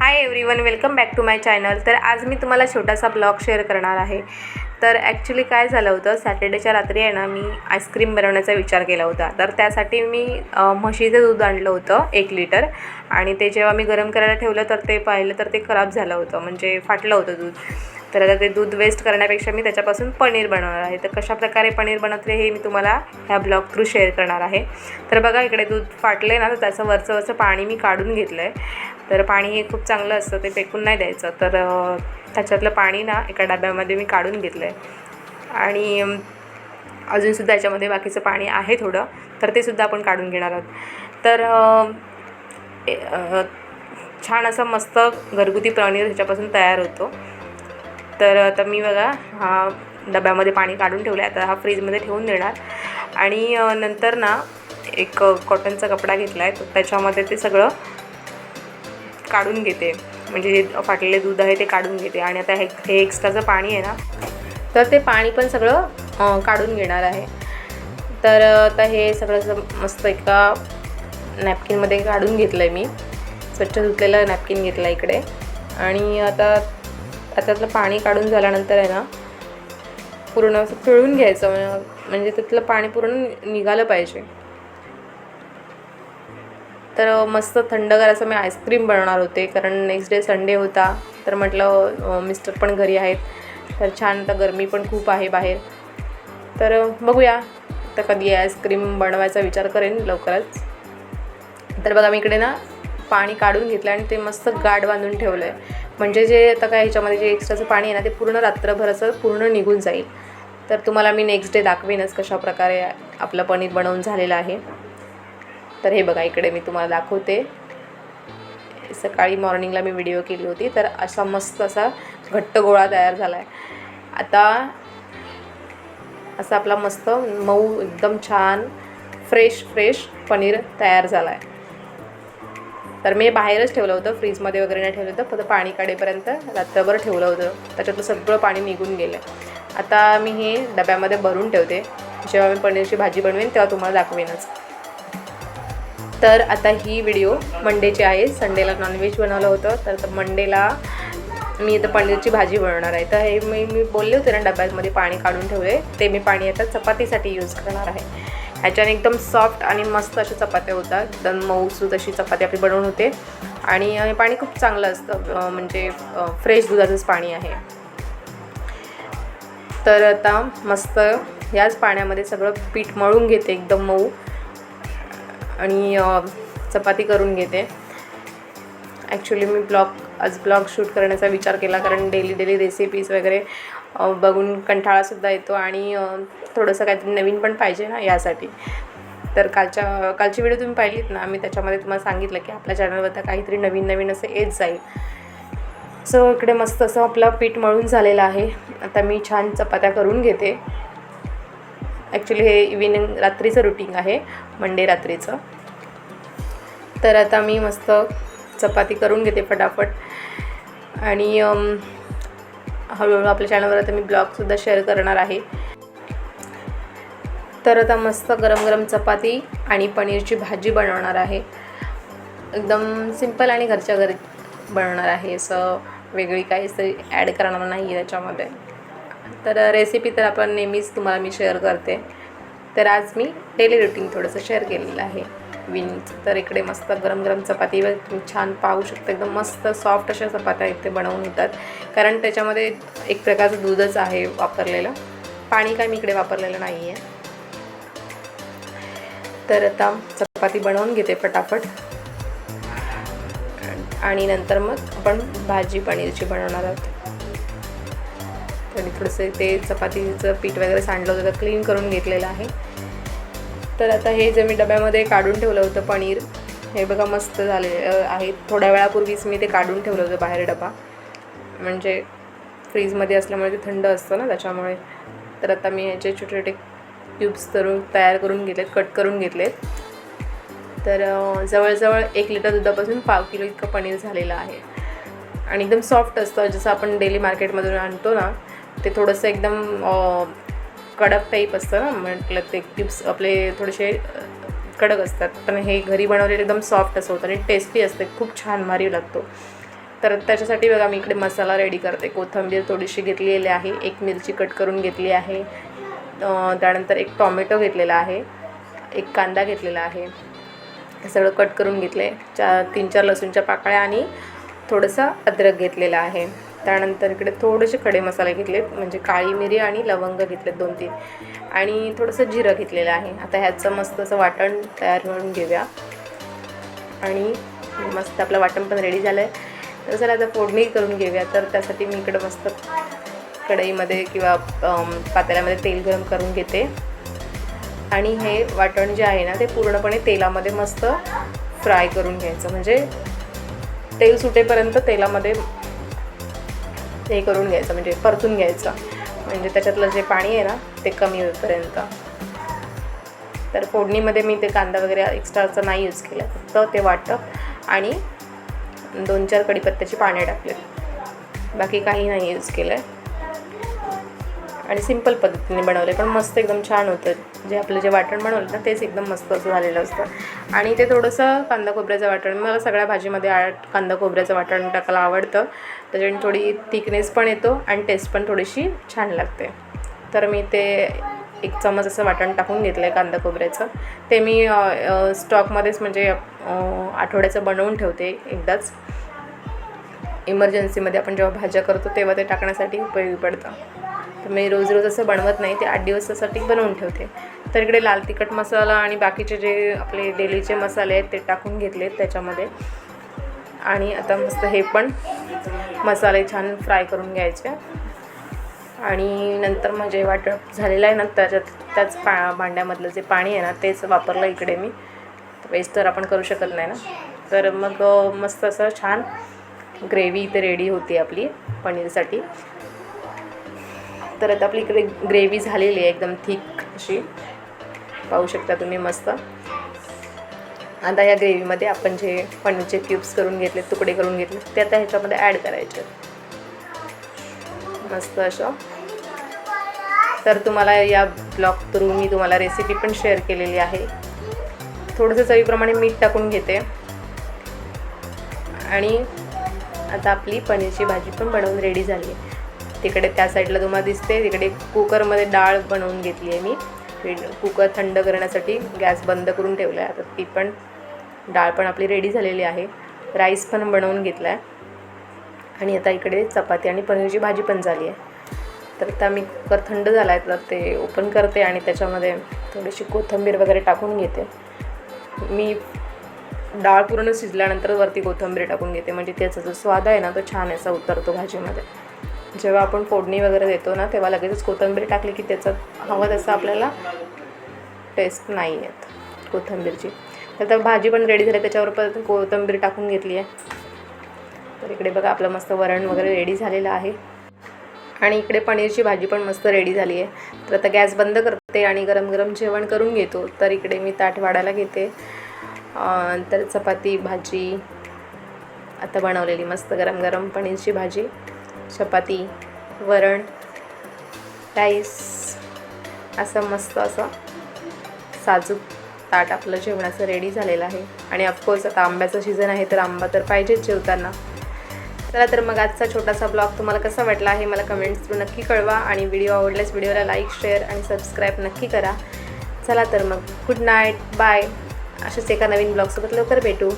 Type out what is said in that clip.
High everyone, welcome back to my channel. तर आज मी तुम्हाला छोटासा ब्लॉग शेअर करणार आहे। तर ॲक्च्युली काय झालं होतं, सॅटर्डेच्या रात्री आहे ना, मी आईस्क्रीम बनवण्याचा विचार केला होता। तर त्यासाठी मी म्हशीचं दूध आणलं होतं 1 लिटर, आणि ते जेव्हा मी गरम करायला ठेवलं तर ते पाहिलं तर ते खराब झालं होतं, म्हणजे फाटलं होतं दूध। तर आता ते दूध वेस्ट करण्यापेक्षा मी त्याच्यापासून पनीर बनवणार आहे। तर कशाप्रकारे पनीर बनवते हे मी तुम्हाला ह्या ब्लॉग थ्रू शेअर करणार आहे। तर बघा, इकडे दूध फाटले ना, तर त्याचं वरचं पाणी मी काढून घेतलं आहे। तर पाणी हे खूप चांगलं असतं, ते फेकून नाही द्यायचं। तर त्याच्यातलं पाणी ना एका डब्यामध्ये मी काढून घेतलं आहे, आणि अजूनसुद्धा याच्यामध्ये बाकीचं पाणी आहे थोडं, तर ते सुद्धा आपण काढून घेणार आहोत। तर छान असं मस्त घरगुती पनीर ह्याच्यापासून तयार होतो। तर आता मी बघा, हा डब्यामध्ये पाणी काढून ठेवलं आहे। आता हा फ्रीजमध्ये ठेवून देणार, आणि नंतर ना एक कॉटनचा कपडा घेतला आहे, तर त्याच्यामध्ये ते सगळं काढून घेते, म्हणजे जे फाटलेले दूध आहे ते काढून घेते। आणि आता हे एक्स्ट्राचं पाणी आहे ना, तर ते पाणी पण सगळं काढून घेणार आहे। तर आता हे सगळं मस्त एका नॅपकिनमध्ये काढून घेतलं आहे मी, स्वच्छ धुतलेलं नॅपकिन घेतलं आहे इकडे। आणि आता त्यातलं पाणी काढून झाल्यानंतर आहे ना, पूर्ण असं पिळून घ्यायचं, म्हणजे त्यातलं पाणी पूर्ण निघालं पाहिजे। तर मस्त थंडगार असं मी आईस्क्रीम बनवणार होते, कारण नेक्स्ट डे संडे होता। तर म्हटलं मिस्टर पण घरी आहेत, तर छान, आता गरमी पण खूप आहे बाहेर। तर बघूया तर कधी आईस्क्रीम बनवायचा विचार करेन लवकरच। तर बघा, मी इकडे ना पाणी काढून घेतलं आणि ते मस्त गाठ बांधून ठेवलं आहे, म्हणजे जे आता काय ह्याच्यामध्ये जे एक्स्ट्राचं पाणी आहे ना, ते पूर्ण रात्रभर असं पूर्ण निघून जाईल। तर तुम्हाला मी नेक्स्ट डे दाखवेनच कशाप्रकारे आपलं पनीर बनवून झालेलं आहे। तर हे बघा, इकडे मी तुम्हाला दाखवते, सकाळी मॉर्निंगला मी व्हिडिओ केली होती। तर असा मस्त असा घट्ट गोळा तयार झाला आहे। आता असा आपला मस्त मऊ एकदम छान फ्रेश पनीर तयार झाला आहे। तर मी बाहेरच ठेवलं होतं, फ्रीजमध्ये वगैरे नाही ठेवलं होतं, फक्त पाणी काढेपर्यंत रात्रभर ठेवलं होतं, त्याच्यातलं सगळं पाणी निघून गेलं। आता मी हे डब्यामध्ये भरून ठेवते, जेव्हा मी पनीरची भाजी बनवेन तेव्हा तुम्हाला दाखवेनच। तर आता ही व्हिडिओ मंडेची आहे, संडेला नॉनव्हेज बनवलं होतं, तर मंडेला मी आता पनीरची भाजी बनवणार आहे। तर हे मी बोलले होते ना, डब्यामध्ये पाणी काढून ठेवले, ते मी पाणी आता चपातीसाठी यूज करणार आहे। ह्याच्याने एकदम सॉफ्ट आणि मस्त अशा चपात्या होतात, एकदम मऊसूत अशी चपाती आपली बनवून होते। आणि हे पाणी खूप चांगलं असतं, म्हणजे फ्रेश दुधाचंच पाणी आहे। तर आता मस्त याच पाण्यामध्ये सगळं पीठ मळून घेते एकदम मऊ, आणि चपाती करून घेते। ॲक्च्युली मी आज ब्लॉग शूट करण्याचा विचार केला, कारण डेली रेसिपीज वगैरे बघून कंटाळासुद्धा येतो, आणि थोडंसं काहीतरी नवीन पण पाहिजे ना यासाठी। तर कालची व्हिडिओ तुम्ही पाहिलीत ना, मी त्याच्यामध्ये तुम्हाला सांगितलं की आपल्या चॅनलवर आता काहीतरी नवीन असं येत जाईल। सो इकडे मस्त असं आपलं पीठ मळून झालेलं आहे। आता मी छान चपात्या करून घेते। ॲक्च्युली हे इव्हिनिंग रात्रीचं रुटीन आहे, मंडे रात्रीचं। तर आता मी मस्त चपाती करून घेते फटाफट, आणि हळूहळू आपल्या चॅनलवर आता मी ब्लॉगसुद्धा शेअर करणार आहे। तर आता मस्त गरम चपाती आणि पनीरची भाजी बनवणार आहे, एकदम सिंपल आणि घरच्या घरी बनवणार आहे, असं वेगळी काहीच ॲड करणार नाही आहे त्याच्यामध्ये। तर रेसिपी तर आपण नेहमीच तुम्हाला मी शेअर करते, तर आज मी डेली रुटीन थोडंसं शेअर केलेलं आहे विनचं। तर इकडे मस्त गरम चपातीवर तुम्ही छान पाहू शकता, एकदम मस्त सॉफ्ट अशा चपात्या इथे बनवून होतात, कारण त्याच्यामध्ये एक प्रकारचं दूधच आहे वापरलेलं, पाणी काय मी इकडे वापरलेलं नाही आहे। तर आता चपाती बनवून घेते फटाफट, आणि नंतर मग आपण भाजी पनीरची बनवणार आहोत। आणि थोडंसं ते चपातीचं पीठ वगैरे सांडलं होतं, तर क्लीन करून घेतलेलं आहे। तर आता हे जे मी डब्यामध्ये काढून ठेवलं होतं पनीर, हे बघा मस्त झाले आहे। थोड्या वेळापूर्वीच मी ते काढून ठेवलं होतं बाहेर डबा, म्हणजे फ्रीजमध्ये असल्यामुळे ते थंड असतं ना, त्याच्यामुळे। तर आता मी ह्याचे छोटे क्यूब्स तयार करून घेतलेत, कट करून घेतलेत। तर जवळजवळ 1 लिटर दुधापासून 1/2 किलो इतकं पनीर झालेलं आहे, आणि एकदम सॉफ्ट असतं, जसं आपण डेली मार्केटमधून आणतो ना, ते थोडंसं एकदम कडक टाईप असतं ना, म्हटलं ते क्यूब्स आपले थोडेसे कडक असतात, पण हे घरी बनवलेले एकदम सॉफ्ट असं होतं, आणि टेस्टी असते, खूप छान भारी लागतो। तर त्याच्यासाठी बघा मी इकडे मसाला रेडी करते. कोथिंबीर थोडीशी घेतलेली आहे, एक मिरची कट करून घेतली आहे, त्यानंतर एक टॉमॅटो घेतलेला आहे, एक कांदा घेतलेला आहे, हे सगळं कट करून घेतले. 3-4 लसूणच्या पाकळ्या आणि थोडंसं अद्रक घेतलेलं आहे. त्यानंतर इकडे थोडेसे खडे मसाले घेतले, म्हणजे काळी मिरी आणि लवंग घेतलेत 2-3 आणि थोडंसं जिरं घेतलेलं आहे. आता ह्याचं मस्त असं वाटण तयार करून घेऊया. आणि मस्त आपलं वाटण पण रेडी झालं आहे. तर चला आता फोडणी करून घेऊया. तर त्यासाठी मी इकडं मस्त कढईमध्ये किंवा पातेल्यामध्ये तेल गरम करून घेते आणि हे वाटण जे आहे ना ते पूर्णपणे तेलामध्ये मस्त फ्राय करून घ्यायचं, म्हणजे तेल सुटेपर्यंत तेलामध्ये हे करून घ्यायचं, म्हणजे परतून घ्यायचं, म्हणजे त्याच्यातलं जे पाणी आहे ना ते कमी होईपर्यंत. तर फोडणीमध्ये मी ते कांदा वगैरे एक्स्ट्राचा नाही यूज केला, फक्त ते वाटप आणि 2-4 कढीपत्त्याची पाने टाकले, बाकी काही नाही यूज केलं आहे. आणि सिंपल पद्धतीने बनवले, पण मस्त एकदम छान होतं. जे आपलं जे वाटण बनवलं ना तेच एकदम मस्त असं झालेलं असतं. आणि ते थोडंसं कांदा खोबऱ्याचं वाटण, मला सगळ्या भाजीमध्ये कांदा खोबऱ्याचं वाटण टाकायला आवडतं, त्याच्याने थोडी थिकनेस पण येतो आणि टेस्ट पण थोडीशी छान लागते. तर मी ते 1 चमच असं वाटण टाकून घेतलं आहे कांदा खोबऱ्याचं. ते मी स्टॉकमध्येच म्हणजे आठवड्याचं बनवून ठेवते एकदाच. इमर्जन्सीमध्ये आपण जेव्हा भाज्या करतो तेव्हा ते टाकण्यासाठी उपयोगी पडतं. तर मी रोज असं बनवत नाही, ते 8 दिवसासाठी बनवून ठेवते. तर इकडे लाल तिखट मसाला आणि बाकीचे जे आपले डेलीचे मसाले आहेत ते टाकून घेतलेत त्याच्यामध्ये. आणि आता मस्त हे पण मसाले छान फ्राय करून घ्यायचे. आणि नंतर मग जे वाटप झालेलं आहे ना त्याच भांड्यामधलं जे पाणी आहे ना तेच वापरलं इकडे मी. वेस्ट तर आपण करू शकत नाही ना. तर मग मस्त असं छान ग्रेव्ही इथे रेडी होती आपली पनीरसाठी. तर आता आपली इकडे ग्रेव्ही झालेली आहे एकदम थिक अशी, पाहू शकता तुम्ही मस्त. आता या ग्रेव्हीमध्ये आपण जे पनीरचे क्यूब्स करून घेतले, तुकडे करून घेतले, ते आता ह्याच्यामध्ये ॲड करायचे मस्त असं. तर तुम्हाला या ब्लॉग थ्रू मी तुम्हाला रेसिपी पण शेअर केलेली आहे. थोडंसं चवीप्रमाणे मीठ टाकून घेते. आणि आता आपली पनीरची भाजी पण बनवून रेडी झाली आहे. तिकडे त्या साईडला तुम्हाला दिसते, तिकडे कुकरमध्ये डाळ बनवून घेतली आहे मी. कुकर थंड करण्यासाठी गॅस बंद करून ठेवला आहे. आता ती पण डाळ पण आपली रेडी झालेली आहे. राईस पण बनवून घेतला आहे. आणि आता इकडे चपाती आणि पनीरची भाजी पण झाली आहे. तर आता मी कुकर थंड झाला आहे तर ते ओपन करते आणि त्याच्यामध्ये थोडीशी कोथिंबीर वगैरे टाकून घेते. मी डाळ पूर्ण शिजल्यानंतर वरती कोथिंबीर टाकून घेते, म्हणजे त्याचा जो स्वाद आहे ना तो छान असा उतरतो भाजीमध्ये. जेव्हा आपण फोडणी वगैरे देतो ना तेव्हा लगेचच कोथिंबीर टाकली की त्याचा हवं तसं आपल्याला टेस्ट नाही येत कोथिंबीरची. तर भाजी पण रेडी झाली, त्याच्यावर परत कोथिंबीर टाकून घेतली आहे. तर इकडे बघा आपलं मस्त वरण वगैरे रेडी झालेलं आहे. आणि इकडे पनीरची भाजी पण मस्त रेडी झाली आहे. तर आता गॅस बंद करते आणि गरम गरम जेवण करून घेतो. तर इकडे मी ताट वाढायला घेते. तर चपाती भाजी आता बनवलेली मस्त गरम गरम पनीरची भाजी, चपाती, वरण, राईस, असं मस्त असं साजूक ताट आपलं जेवणाचं रेडी झालेलं आहे. आणि ऑफकोर्स आता आंब्याचं सीझन आहे तर आंबा तर पाहिजेच जेवताना. चला तर मग आजचा छोटासा ब्लॉग तुम्हाला कसा वाटला आहे मला कमेंट्स थ्रू नक्की कळवा. आणि व्हिडिओ आवडल्यास व्हिडिओला लाईक, शेअर आणि सबस्क्राईब नक्की करा. चला तर मग गुड नाईट, बाय. अशाच एका नवीन ब्लॉगसोबत लवकर भेटू.